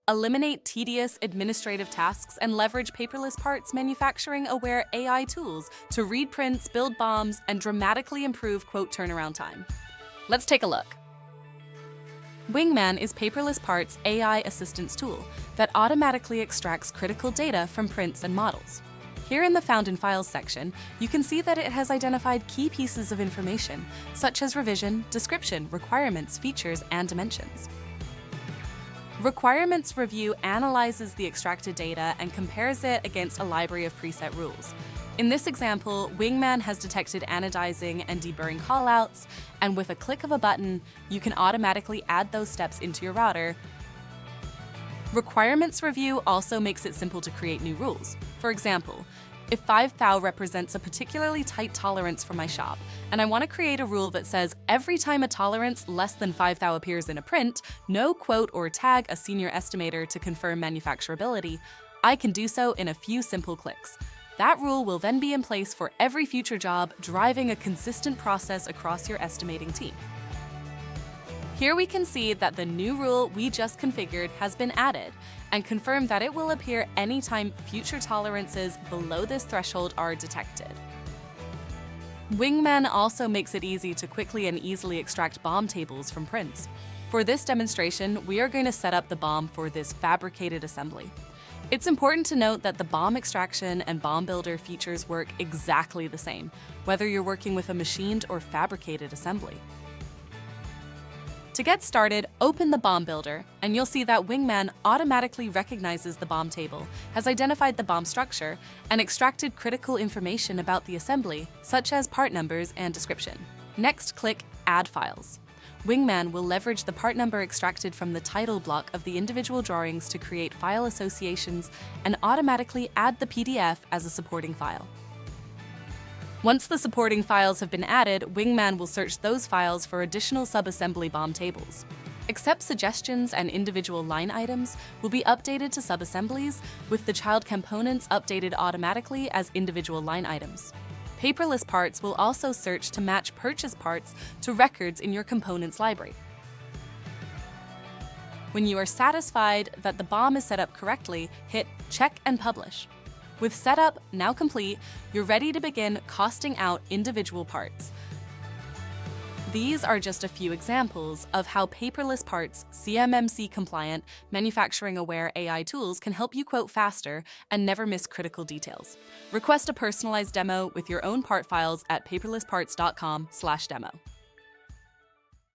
Eliminate tedious administrative tasks and leverage Paperless Parts manufacturing-aware AI tools to read prints, build BOMs, and dramatically improve quote turnaround time. Let's take a look. Wingman is Paperless Parts' AI assistance tool that automatically extracts critical data from prints and models. Here in the Found in Files section, you can see that it has identified key pieces of information, such as revision, description, requirements, features, and dimensions. Requirements Review analyzes the extracted data and compares it against a library of preset rules. In this example, Wingman has detected anodizing and deburring callouts, and with a click of a button, you can automatically add those steps into your router. Requirements Review also makes it simple to create new rules. For example, if 5 thou represents a particularly tight tolerance for my shop, and I want to create a rule that says every time a tolerance less than 5 thou appears in a print, no quote or tag a senior estimator to confirm manufacturability, I can do so in a few simple clicks. That rule will then be in place for every future job, driving a consistent process across your estimating team. Here we can see that the new rule we just configured has been added, and confirm that it will appear anytime future tolerances below this threshold are detected. Wingman also makes it easy to quickly and easily extract BOM tables from prints. For this demonstration, we are going to set up the BOM for this fabricated assembly. It's important to note that the BOM extraction and BOM Builder features work exactly the same, whether you're working with a machined or fabricated assembly. To get started, open the BOM Builder, and you'll see that Wingman automatically recognizes the BOM table, has identified the BOM structure, and extracted critical information about the assembly, such as part numbers and description. Next, click Add Files. Wingman will leverage the part number extracted from the title block of the individual drawings to create file associations and automatically add the PDF as a supporting file. Once the supporting files have been added, Wingman will search those files for additional subassembly BOM tables. Accept suggestions and individual line items will be updated to subassemblies, with the child components updated automatically as individual line items. Paperless Parts will also search to match purchase parts to records in your components library. When you are satisfied that the BOM is set up correctly, hit Check and Publish. With setup now complete, you're ready to begin costing out individual parts. These are just a few examples of how Paperless Parts CMMC-compliant, manufacturing-aware AI tools can help you quote faster and never miss critical details. Request a personalized demo with your own part files at paperlessparts.com/demo.